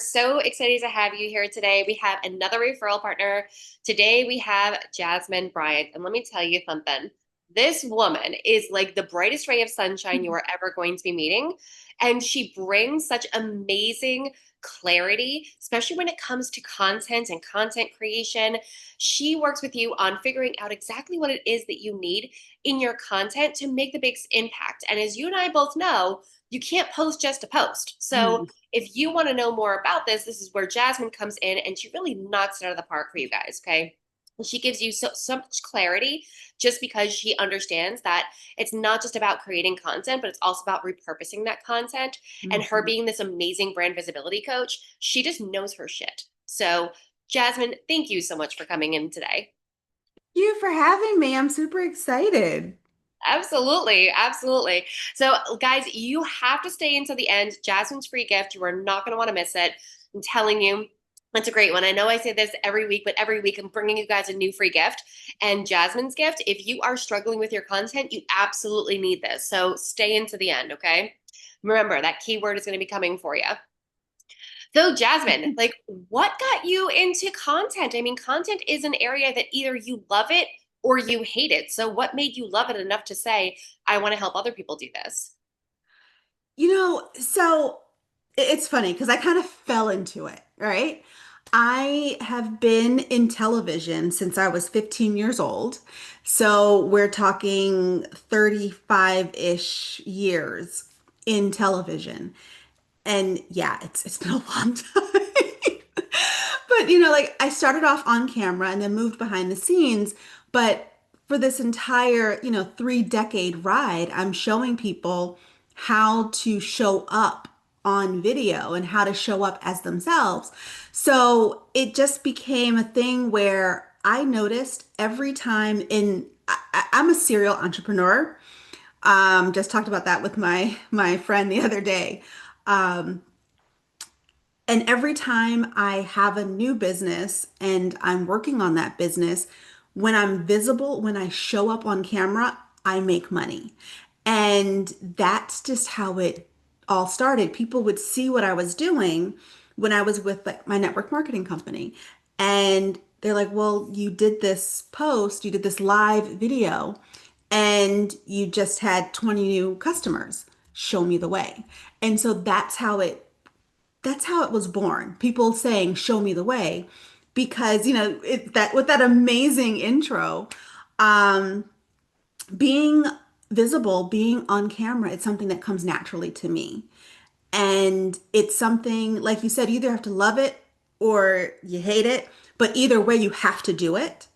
so excited to have you here today. We have another referral partner. Today we have Jasmin Bryant. And let me tell you something. This woman is like the brightest ray of sunshine you are ever going to be meeting. And she brings such amazing clarity, especially when it comes to content and content creation. She works with you on figuring out exactly what it is that you need in your content to make the biggest impact. And as you and I both know, you can't post just to post. So Mm. if you want to know more about this, this is where Jasmin comes in and she really knocks it out of the park for you guys. Okay. And she gives you so much clarity just because she understands that it's not just about creating content, but it's also about repurposing that content. And her Mhm. being this amazing brand visibility coach, she just knows her shit. So, Jasmin, thank you so much for coming in today. Thank you for having me. I'm super excited. Absolutely, absolutely. So, guys, you have to stay until the end. Jasmine's free gift. You are not going to want to miss it. I'm telling you, it's a great one. I know I say this every week, but every week I'm bringing you guys a new free gift. And Jasmine's gift, if you are struggling with your content, you absolutely need this. So, stay into the end, okay? Remember, that keyword is going to be coming for you. So, Jasmine, like, what got you into content? I mean, content is an area that either you love it or you hate it. So, what made you love it enough to say, I want to help other people do this? It's funny because I kind of fell into it, right? I have been in television since I was 15 years old. So we're talking 35-ish years in television. And yeah, it's been a long time. But like I started off on camera and then moved behind the scenes. But for this entire, 3-decade ride, I'm showing people how to show up on video and how to show up as themselves. So it just became a thing where I noticed every time I'm a serial entrepreneur. Just talked about that with my friend the other day. Um, and every time I have a new business and I'm working on that business, when I'm visible, when I show up on camera, I make money. And that's just how it all started. People would see what I was doing when I was with like my network marketing company. And they're like, well, you did this post, you did this live video, and you just had 20 new customers. Show me the way. And so that's how it was born. People saying, "Show me the way," because that with that amazing intro, um, being visible, being on camera, it's something that comes naturally to me, and it's something like you said, you either have to love it or you hate it, but either way, you have to do it.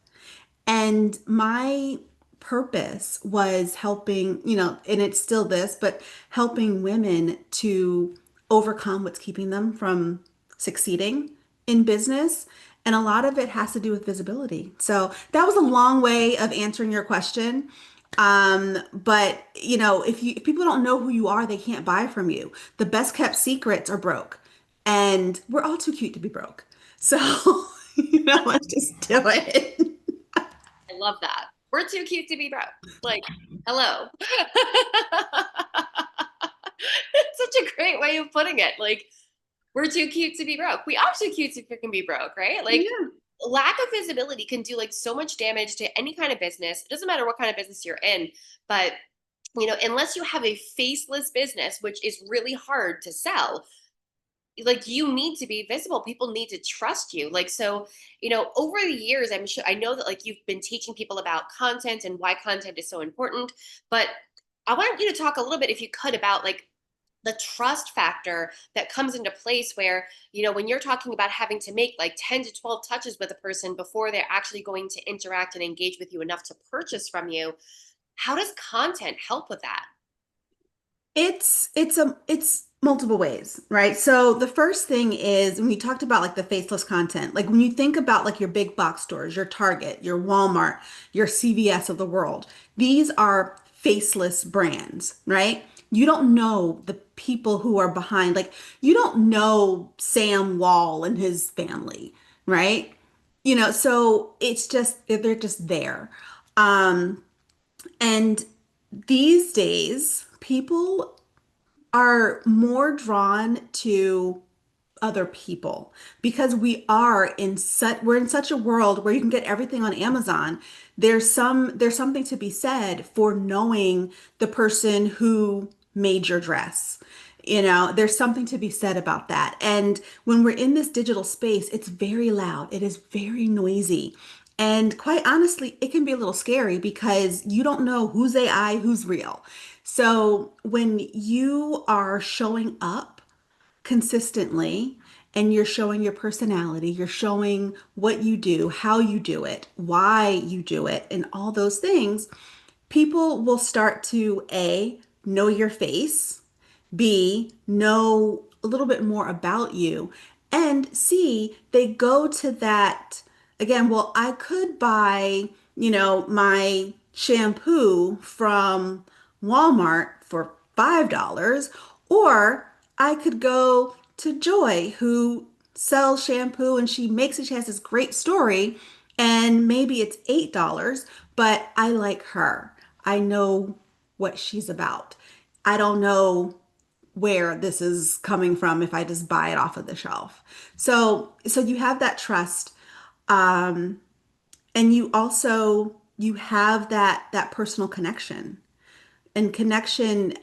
And my purpose was helping, and it's still this, but helping women to overcome what's keeping them from succeeding in business. And a lot of it has to do with visibility. So that was a long way of answering your question. But if people don't know who you are, they can't buy from you. The best kept secrets are broke. And we're all too cute to be broke. So, let's just do it. I love that. We're too cute to be broke. Like, hello. It's such a great way of putting it. Like, we're too cute to be broke. We are too cute to freaking be broke, right? Like, Yeah. lack of visibility can do like so much damage to any kind of business. It doesn't matter what kind of business you're in, but unless you have a faceless business, which is really hard to sell, like you need to be visible. People need to trust you. Like, so, over the years, I know that like you've been teaching people about content and why content is so important, but I want you to talk a little bit, if you could, about like the trust factor that comes into place where, when you're talking about having to make like 10 to 12 touches with a person before they're actually going to interact and engage with you enough to purchase from you. How does content help with that? It's multiple ways, right? So the first thing is when you talked about like the faceless content, like when you think about like your big box stores, your Target, your Walmart, your CVS of the world, these are faceless brands, right? You don't know the people who are behind, like you don't know Sam Wall and his family, right? So it's just they're just there. Um, and these days, people are more drawn to other people because we're in such a world where you can get everything on Amazon. There's something to be said for knowing the person who made your dress. There's something to be said about that. And when we're in this digital space, it's very loud. It is very noisy. And quite honestly, it can be a little scary because you don't know who's AI, who's real. So when you are showing up consistently and you're showing your personality, you're showing what you do, how you do it, why you do it, and all those things, people will start to A, know your face, B, know a little bit more about you, and C, they go to that again. Well, I could buy, my shampoo from Walmart for $5, or I could go to Joy, who sells shampoo and she makes it. She has this great story, and maybe it's $8, but I like her. I know what she's about. I don't know where this is coming from if I just buy it off of the shelf. So you have that trust, and you have that personal connection and connection.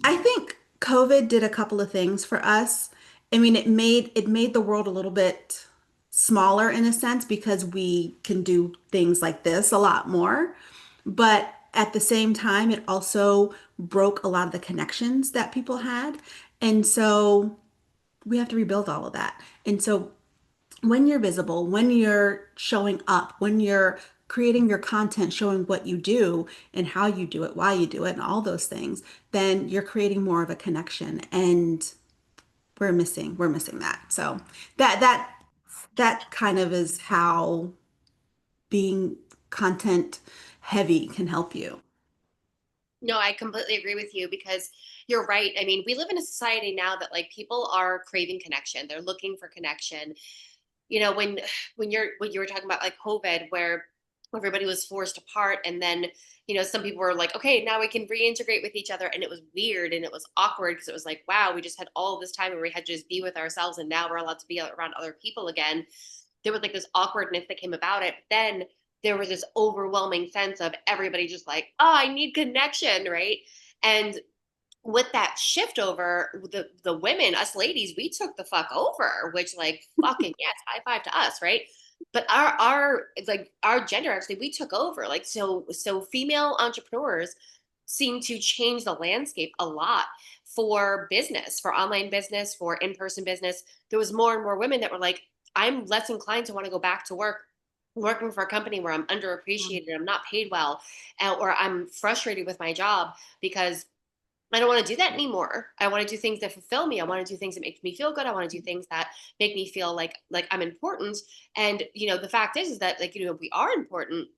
I think COVID did a couple of things for us. I mean, it made the world a little bit smaller in a sense because we can do things like this a lot more. But at the same time, it also broke a lot of the connections that people had. And so we have to rebuild all of that. And so when you're visible, when you're showing up, when you're creating your content showing what you do and how you do it, why you do it, and all those things, then you're creating more of a connection. And we're missing that. So that kind of is how being content heavy can help you. No, I completely agree with you because you're right. I mean, we live in a society now that like people are craving connection. They're looking for connection. When you were talking about like COVID, where everybody was forced apart, and then some people were like, okay, now we can reintegrate with each other, and it was weird and it was awkward because it was like, wow, we just had all this time where we had to just be with ourselves, and now we're allowed to be around other people again. There was like this awkwardness that came about it. But then there was this overwhelming sense of everybody just like, oh, I need connection, right? And with that shift over, the women, us ladies, we took the fuck over, which like fucking yes, high five to us, right? But our gender, actually, we took over. Like, so female entrepreneurs seem to change the landscape a lot for business, for online business, for in-person business. There was more and more women that were like, I'm less inclined to want to go back to work working for a company where I'm underappreciated, I'm not paid well, or I'm frustrated with my job because I don't want to do that anymore. I want to do things that fulfill me. I want to do things that make me feel good. I want to do things that make me feel like I'm important. And the fact is that like we are important,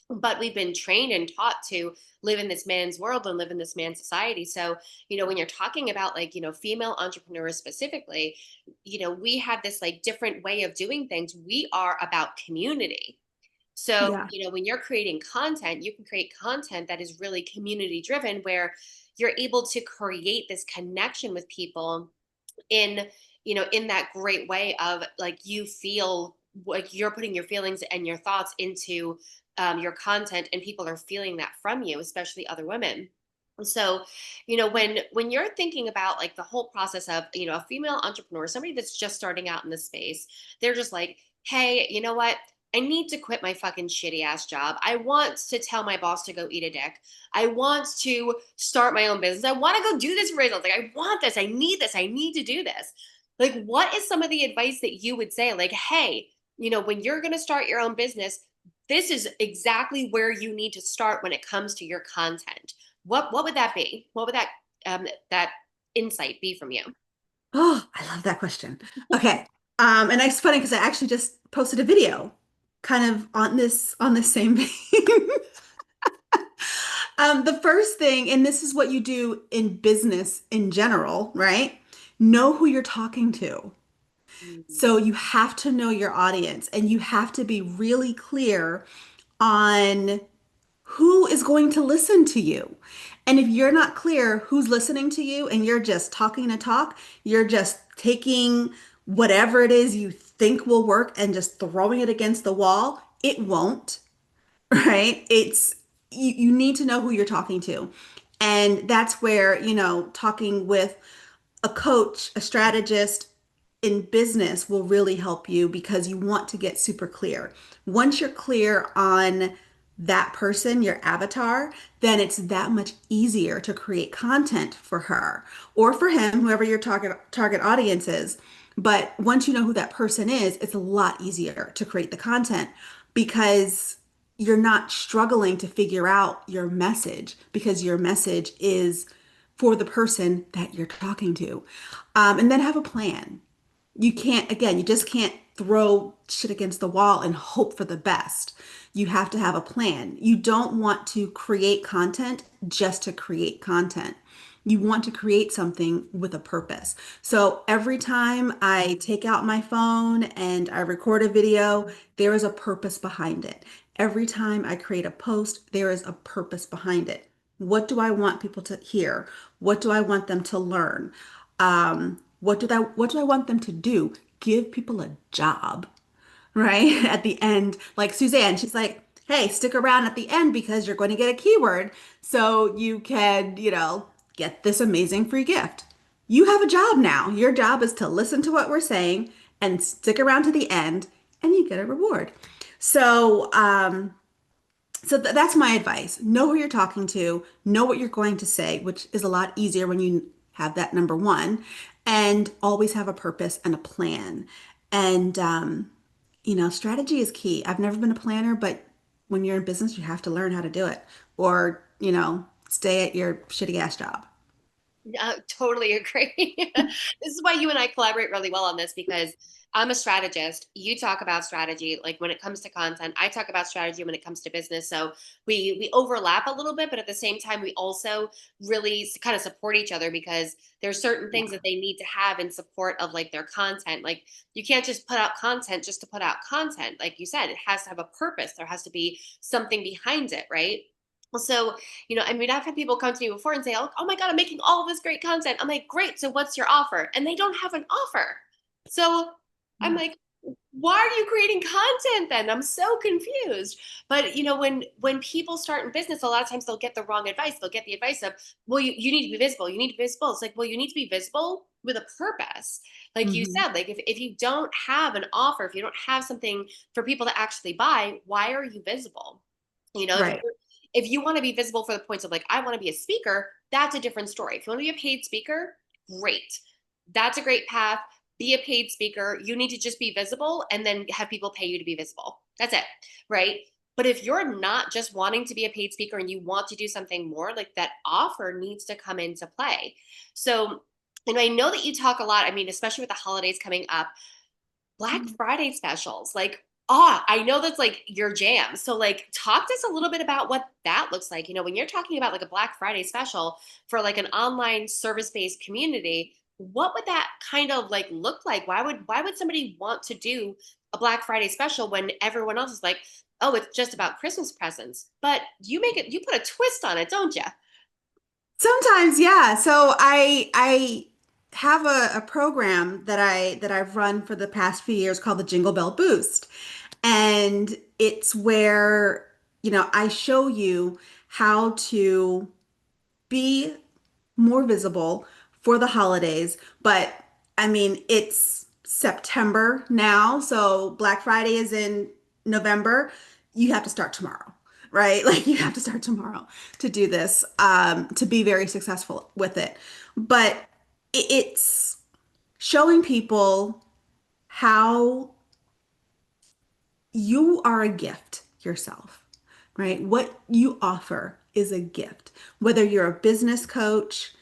but we've been trained and taught to live in this man's world and live in this man's society. So when you're talking about like female entrepreneurs specifically, we have this like different way of doing things. We are about community. So, Yeah. when you're creating content, you can create content that is really community driven, where you're able to create this connection with people in, in that great way of like you feel like you're putting your feelings and your thoughts into your content, and people are feeling that from you, especially other women. So, when you're thinking about like the whole process of, a female entrepreneur, somebody that's just starting out in the space, they're just like, hey, you know what? I need to quit my fucking shitty ass job. I want to tell my boss to go eat a dick. I want to start my own business. I want to go do this for myself. Like, I want this. I need this. I need to do this. Like, what is some of the advice that you would say? Like, hey, when you're going to start your own business, this is exactly where you need to start when it comes to your content. What would that be? What would that insight be from you? Oh, I love that question. Okay. And it's funny because I actually just posted a video kind of on this same vein. The first thing, and this is what you do in business in general, right? Know who you're talking to. Mhm. So you have to know your audience and you have to be really clear on who is going to listen to you? And if you're not clear who's listening to you and you're just talking to talk, you're just taking whatever it is you think will work and just throwing it against the wall, it won't, right? You need to know who you're talking to. And that's where, talking with a coach, a strategist in business will really help you because you want to get super clear. Once you're clear on that person, your avatar, then it's that much easier to create content for her or for him, whoever your target audience is. But once you know who that person is, it's a lot easier to create the content because you're not struggling to figure out your message because your message is for the person that you're talking to. And then have a plan. You can't, again, you just can't throw shit against the wall and hope for the best. You have to have a plan. You don't want to create content just to create content. You want to create something with a purpose. So every time I take out my phone and I record a video, there is a purpose behind it. Every time I create a post, there is a purpose behind it. What do I want people to hear? What do I want them to learn? What do I want them to do? Give people a job, right? At the end, like Suzanne, she's like, hey, stick around at the end because you're going to get a keyword so you can, get this amazing free gift. You have a job now. Your job is to listen to what we're saying and stick around to the end and you get a reward. So, that's my advice. Know who you're talking to, know what you're going to say, which is a lot easier when you have that number one, and always have a purpose and a plan. And, strategy is key. I've never been a planner, but when you're in business, you have to learn how to do it or, stay at your shitty ass job. Totally agree. This is why you and I collaborate really well on this because I'm a strategist. You talk about strategy, like when it comes to content. I talk about strategy when it comes to business. So we overlap a little bit, but at the same time, we also really kind of support each other because there's certain things that they need to have in support of like their content. Like you can't just put out content just to put out content. Like you said, it has to have a purpose. There has to be something behind it, right? So, I mean, I've had people come to me before and say, oh my God, I'm making all of this great content. I'm like, great. So what's your offer? And they don't have an offer. So I'm Yeah. like, why are you creating content then? I'm so confused. But when people start in business, a lot of times they'll get the wrong advice. They'll get the advice of, well, you need to be visible. You need to be visible. It's like, well, you need to be visible with a purpose. Like you Hmm. said, like if you don't have an offer, if you don't have something for people to actually buy, why are you visible? If Right. you want to be visible for the points of like, I want to be a speaker, that's a different story. If you want to be a paid speaker, great. That's a great path. Be a paid speaker. You need to just be visible and then have people pay you to be visible. That's it. Right. But if you're not just wanting to be a paid speaker and you want to do something more, like that offer needs to come into play. So, and I know that you talk a lot, I mean, especially with the holidays coming up, Black Friday specials. Like, I know that's like your jam. So like talk to us a little bit about what that looks like. When you're talking about like a Black Friday special for like an online service-based community, what would that kind of like look like? Why would somebody want to do a Black Friday special when everyone else is like, oh, it's just about Christmas presents. But you put a twist on it, don't you? Sometimes, yeah. So I have a program that I've run for the past few years called the Jingle Bell Boost. And it's where, I show you how to be more visible for the holidays. But I mean, it's September now, so Black Friday is in November. You have to start tomorrow, right? Like you have to start tomorrow to do this, to be very successful with it. But it's showing people how you are a gift yourself, right? What you offer is a gift. Whether you're a business coach,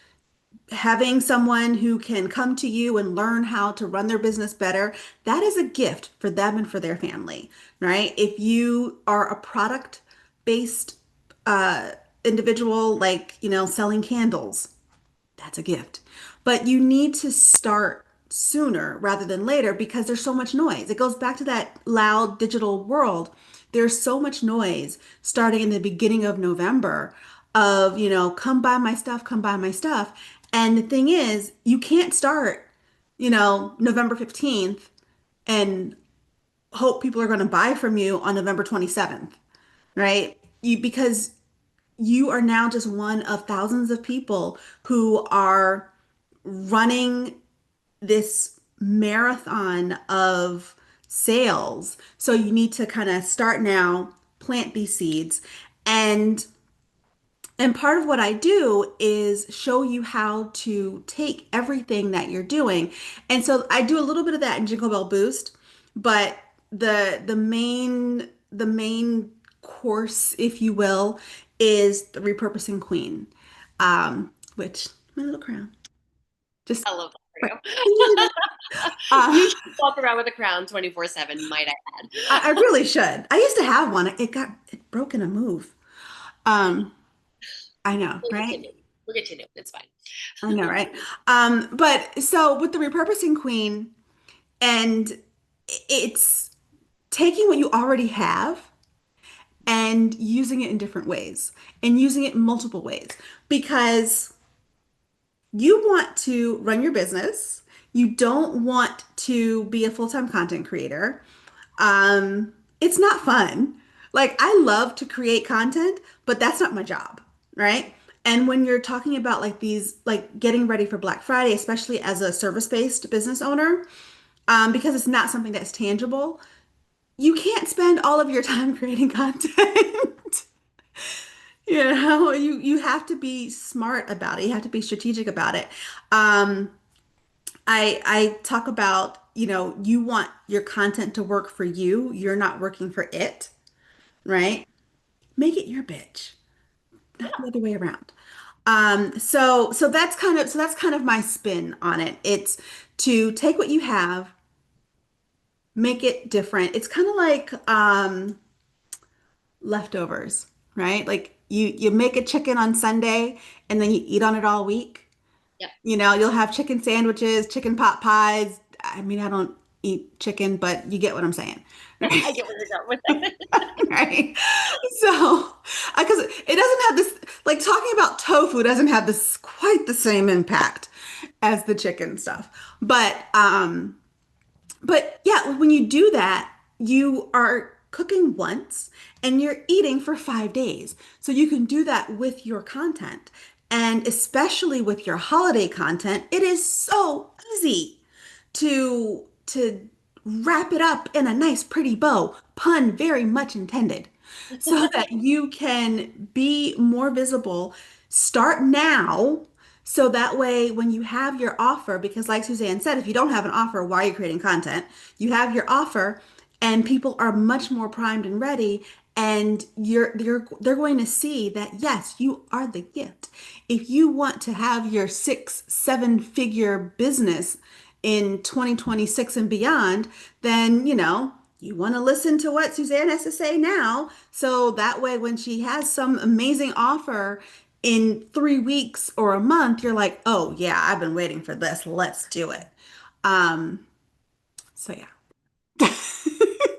having someone who can come to you and learn how to run their business better, that is a gift for them and for their family, right? If you are a product based individual, like, selling candles, that's a gift. But you need to start sooner rather than later because there's so much noise. It goes back to that loud digital world. There's so much noise starting in the beginning of November of, come buy my stuff, come buy my stuff. And the thing is, you can't start, November 15th and hope people are going to buy from you on November 27th, right? Because you are now just one of thousands of people who are running this marathon of sales. So you need to kind of start now, plant these seeds. And part of what I do is show you how to take everything that you're doing. And so I do a little bit of that in Jingle Bell Boost, but the main course, if you will, is the repurposing queen. Which my little crown. Just I love right. that for you. You Uh, should walk around with a crown 24/7, might I I add. really should. I used to have one. It broke in a move. Um, I know, We'll get you right? new. We'll get you new. It's fine. I know, right? But so with the repurposing queen, and it's taking what you already have and using it in different ways and using it in multiple ways because you want to run your business. You don't want to be a full-time content creator. It's not fun. Like I love to create content, but that's not my job, right? And when you're talking about like these, like getting ready for Black Friday, especially as a service-based business owner, because it's not something that's tangible, you can't spend all of your time creating content. You have to be smart about it. You have to be strategic about it. Um, I talk about, you want your content to work for you. You're not working for it, right? Make it your bitch, not the other way around. So that's kind of my spin on it. It's to take what you have, make it different. It's kind of like leftovers, right? Like you make a chicken on Sunday and then you eat on it all week. Yep. You'll have chicken sandwiches, chicken pot pies. I mean, I don't eat chicken, but you get what I'm saying, right? I get where you're going with that. Right. So, because it doesn't have this, like talking about tofu doesn't have this quite the same impact as the chicken stuff. But yeah, when you do that, you are cooking once and you're eating for 5 days. So you can do that with your content. And especially with your holiday content, it is so easy to wrap it up in a nice pretty bow, pun very much intended, so that you can be more visible. Start now so that way, when you have your offer, because like Suzanne said, if you don't have an offer, why are you creating content? You have your offer, and people are much more primed and ready, and they're going to see that yes, you are the gift. If you want to have your 6, 7 figure business in 2026 and beyond, then you want to listen to what Suzanne has to say now. So that way, when she has some amazing offer in 3 weeks or a month, you're like, oh, yeah, I've been waiting for this. Let's do it. Um, so, yeah.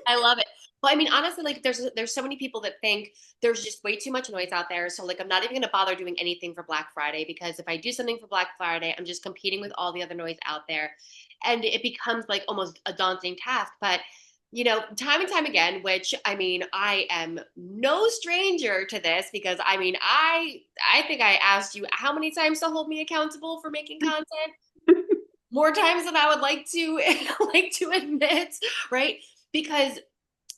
I love it. Well, I mean, honestly, like there's so many people that think there's just way too much noise out there. So like I'm not even gonna bother doing anything for Black Friday because if I do something for Black Friday, I'm just competing with all the other noise out there. And it becomes like almost a daunting task. But time and time again, which I mean, I am no stranger to this because I mean, I think I asked you how many times to hold me accountable for making content, more times than I would like to like to admit, right? Because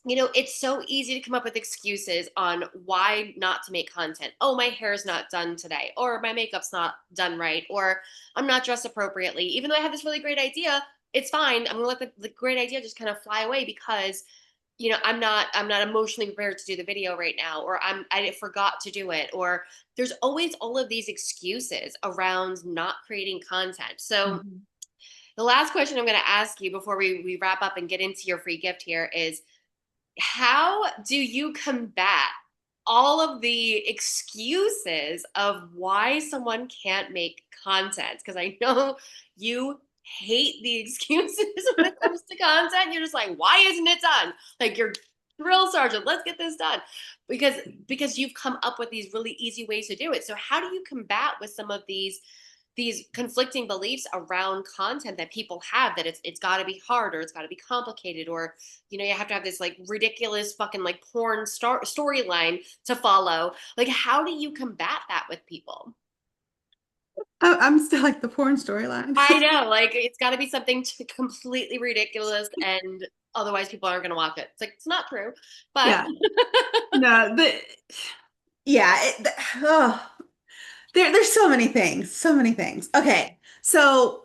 it's so easy to come up with excuses on why not to make content. Oh, my hair's not done today, or my makeup's not done right, or I'm not dressed appropriately. Even though I have this really great idea, it's fine. I'm gonna let the great idea just kind of fly away because I'm not emotionally prepared to do the video right now, or I forgot to do it, or there's always all of these excuses around not creating content. So Mhm. the last question I'm going to ask you before we wrap up and get into your free gift here is how do you combat all of the excuses of why someone can't make content? Because I know you hate the excuses when it comes to content. You're just like, why isn't it done? Like you're drill sergeant, let's get this done. Because you've come up with these really easy ways to do it. So how do you combat with some of these conflicting beliefs around content that people have, that it's got to be hard, or it's got to be complicated, or you have to have this like ridiculous fucking like porn storyline to follow? Like how do you combat that with people? I'm still like the porn storyline. I know, like it's got to be something completely ridiculous, and otherwise people aren't going to watch it. It's like it's not true, but Yeah. No, yeah, oh, there's so many things, so many things. Okay, so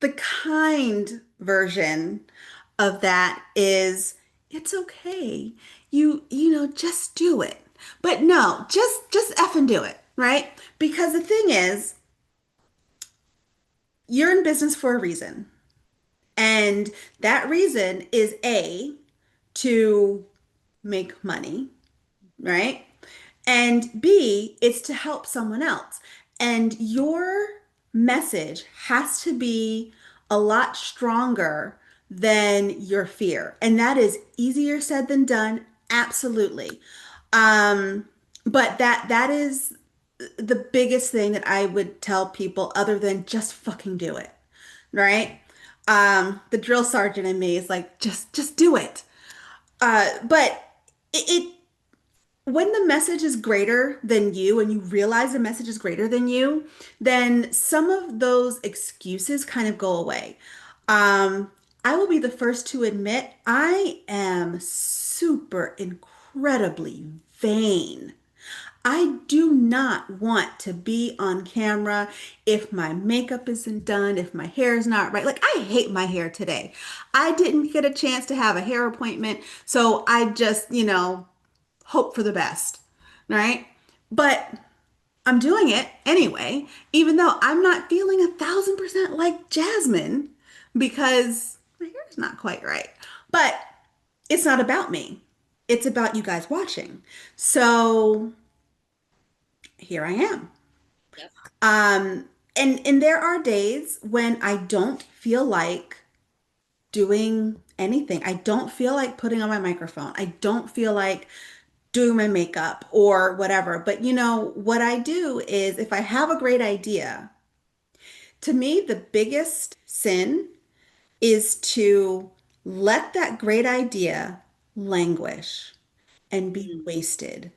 the kind version of that is it's okay. Just do it. But no, just effing do it, right? Because the thing is, you're in business for a reason. And that reason is A, to make money, right? And B, it's to help someone else. And your message has to be a lot stronger than your fear. And that is easier said than done, absolutely. Um, but that is the biggest thing that I would tell people other than just fucking do it, right? The drill sergeant in me is like, just do it. But it when the message is greater than you and you realize the message is greater than you, then some of those excuses kind of go away. Um, I will be the first to admit I am super incredibly vain. I do not want to be on camera if my makeup isn't done, if my hair is not right. Like, I hate my hair today. I didn't get a chance to have a hair appointment, so I just, hope for the best, right? But I'm doing it anyway, even though I'm not feeling 1,000% like Jasmine because my hair's not quite right. But it's not about me. It's about you guys watching. So here I am. yep. Um, and there are days when I don't feel like doing anything. I don't feel like putting on my microphone. I don't feel like doing my makeup or whatever. But what I do is if I have a great idea, to me, the biggest sin is to let that great idea languish and be Mm. wasted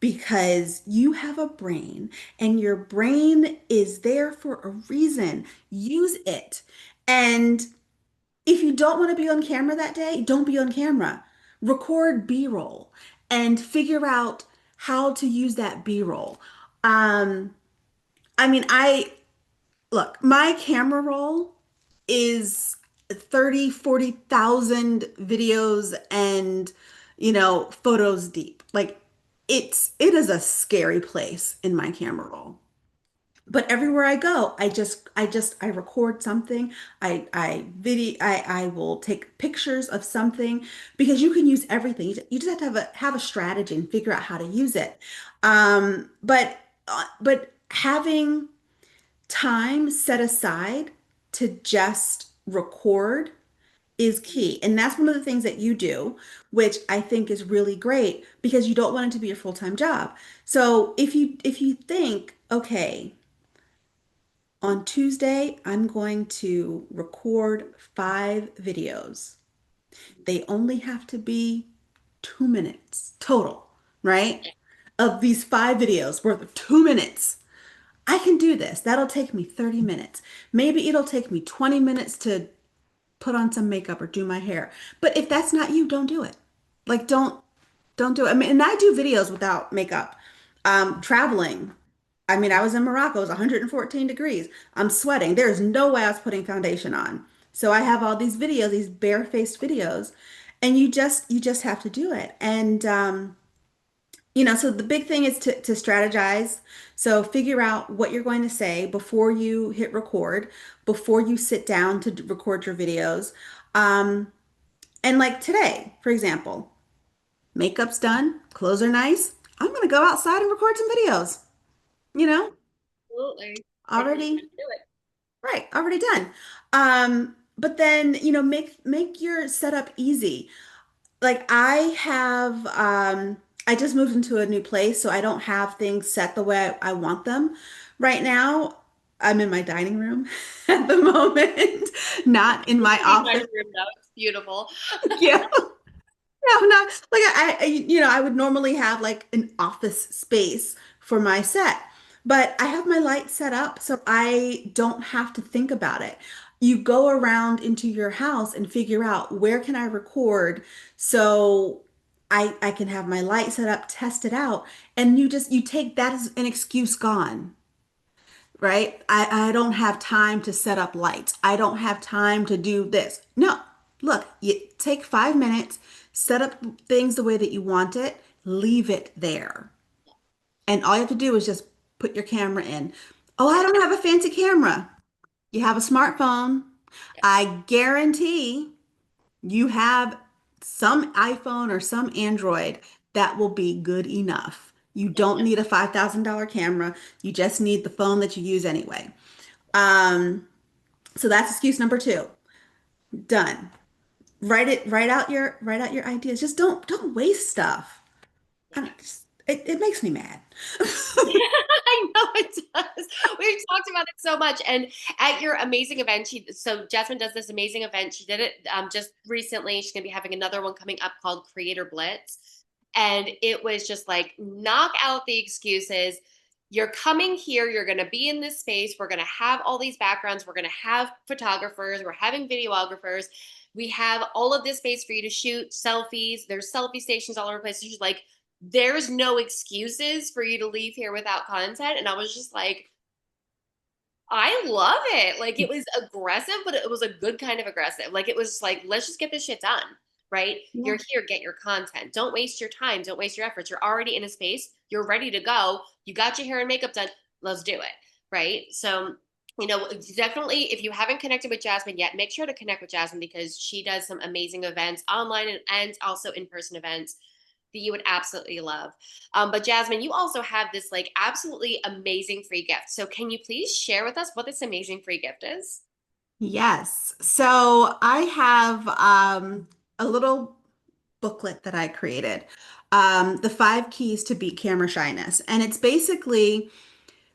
because you have a brain and your brain is there for a reason. Use it. And if you don't want to be on camera that day, don't be on camera. Record B-roll and figure out how to use that B-roll. Um, I mean, my camera roll is 30, 40,000 videos and, photos deep. Like it is a scary place in my camera roll. But everywhere I go, I record something. I will take pictures of something because you can use everything. You just have to have a strategy and figure out how to use it. But having time set aside to just record is key. And that's one of the things that you do, which I think is really great because you don't want it to be your full-time job. So if you think, okay, on Tuesday, I'm going to record 5 videos. They only have to be 2 minutes total, right? Of these 5 videos worth of 2 minutes. I can do this. That'll take me 30 minutes. Maybe it'll take me 20 minutes to put on some makeup or do my hair. But if that's not you, don't do it. Like don't do it. I mean, and I do videos without makeup. Traveling. I mean, I was in Morocco, it was 114 degrees. I'm sweating. There's no way I was putting foundation on. So I have all these videos, these barefaced videos, and you just have to do it. And so the big thing is to strategize. So figure out what you're going to say before you hit record, before you sit down to record your videos. Um, and like today, for example, makeup's done, clothes are nice. I'm gonna go outside and record some videos, you know, Absolutely. And you're already gonna do it. Right, already done. But then, make your setup easy. Like I just moved into a new place, so I don't have things set the way I want them. Right now, I'm in my dining room at the moment, not in my Pretty office. dining room though. It's beautiful. Yeah. No, not like I would normally have like an office space for my set, but I have my light set up so I don't have to think about it. You go around into your house and figure out where can I record so I can have my light set up, test it out, and you take that as an excuse gone, right? I don't have time to set up lights. I don't have time to do this. No, look, you take 5 minutes, set up things the way that you want it, leave it there. And all you have to do is just put your camera in. Oh, I don't have a fancy camera. You have a smartphone. Yeah. I guarantee you have some iPhone or some Android that will be good enough. You don't need a $5,000 camera. You just need the phone that you use anyway. Um, so that's excuse number two. Done. Write out your ideas. Just don't waste stuff. I don't, it makes me mad. I know it does. We've talked about it so much. And at your amazing event, so Jasmine does this amazing event. She did it just recently. She's going to be having another one coming up called Creator Blitz. And it was just like, knock out the excuses. You're coming here. You're going to be in this space. We're going to have all these backgrounds. We're going to have photographers. We're having videographers. We have all of this space for you to shoot selfies. There's selfie stations all over the place. She's like, there's no excuses for you to leave here without content. And I was just like, I love it. Like it was aggressive, but it was a good kind of aggressive. Like it was like, let's just get this shit done, right? Yeah. You're here, get your content. Don't waste your time. Don't waste your efforts. You're already in a space. You're ready to go. You got your hair and makeup done. Let's do it, right? So, definitely if you haven't connected with Jasmine yet, make sure to connect with Jasmine because she does some amazing events online and also in-person events that you would absolutely love. But Jasmine, you also have this like absolutely amazing free gift. So can you please share with us what this amazing free gift is? Yes. So I have a little booklet that I created, the 5 keys to beat camera shyness, and it's basically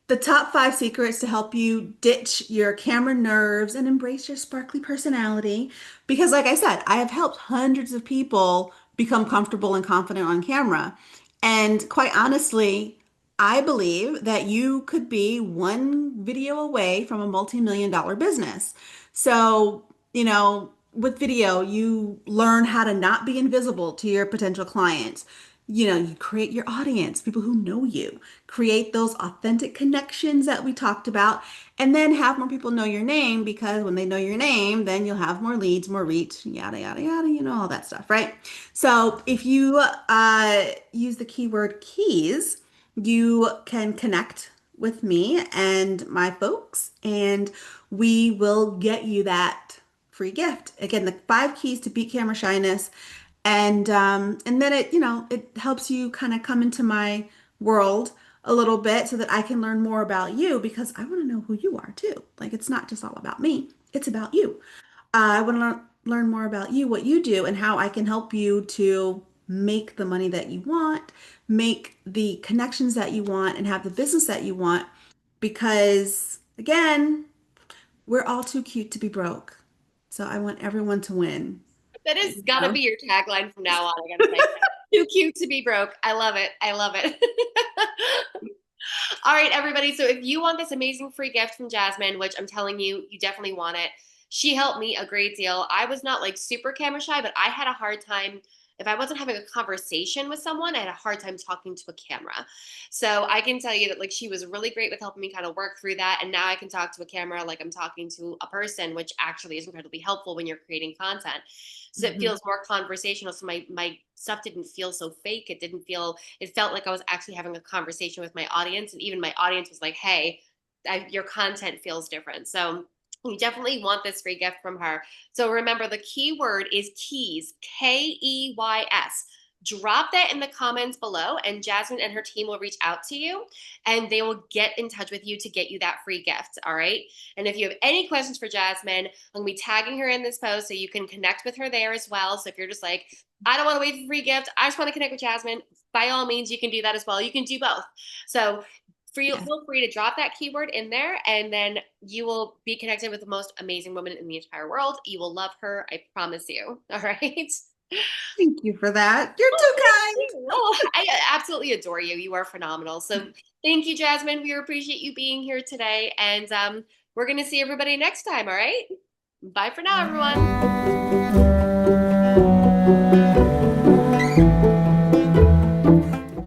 the top 5 secrets to help you ditch your camera nerves and embrace your sparkly personality. Because, like I said, I have helped hundreds of people become comfortable and confident on camera. And quite honestly, I believe that you could be one video away from a multi-million-dollar business. So, with video, you learn how to not be invisible to your potential clients. You create your audience, people who know you, create those authentic connections that we talked about, and then have more people know your name because when they know your name, then you'll have more leads, more reach, yada, yada, yada, all that stuff, right? So if you use the keyword keys, you can connect with me and my folks, and we will get you that free gift. Again, the 5 keys to beat camera shyness. And then it helps you kind of come into my world a little bit so that I can learn more about you because I want to know who you are too. Like it's not just all about me, it's about you. I want to learn more about you, what you do, and how I can help you to make the money that you want, make the connections that you want, and have the business that you want. Because again, we're all too cute to be broke. So I want everyone to win. That is gotta So, be your tagline from now on. I gotta say, too cute to be broke. I love it. I love it. All right, everybody. So if you want this amazing free gift from Jasmine, which I'm telling you, you definitely want it, she helped me a great deal. I was not like super camera shy, but I had a hard time. If I wasn't having a conversation with someone, I had a hard time talking to a camera. So I can tell you that like she was really great with helping me kind of work through that. And now I can talk to a camera like I'm talking to a person, which actually is incredibly helpful when you're creating content. So it mhm. feels more conversational. So my stuff didn't feel so fake. It felt like I was actually having a conversation with my audience. And even my audience was like, hey, your content feels different. So you definitely want this free gift from her. So remember, the key word is keys, Keys. drop that in the comments below, and Jasmine and her team will reach out to you and they will get in touch with you to get you that free gift. All right. And if you have any questions for Jasmine, I'm going to be tagging her in this post so you can connect with her there as well. So if you're just like, I don't want to wait for free gift, I just want to connect with Jasmine, by all means, you can do that as well. You can do both. So Yeah. feel free to drop that keyword in there, and then you will be connected with the most amazing woman in the entire world. You will love her. I promise you. All right. Thank you for that. You're Oh, too thank kind. you. Oh, I absolutely adore you. You are phenomenal. So thank you, Jasmine. We appreciate you being here today. And we're going to see everybody next time. All right. Bye for now, everyone.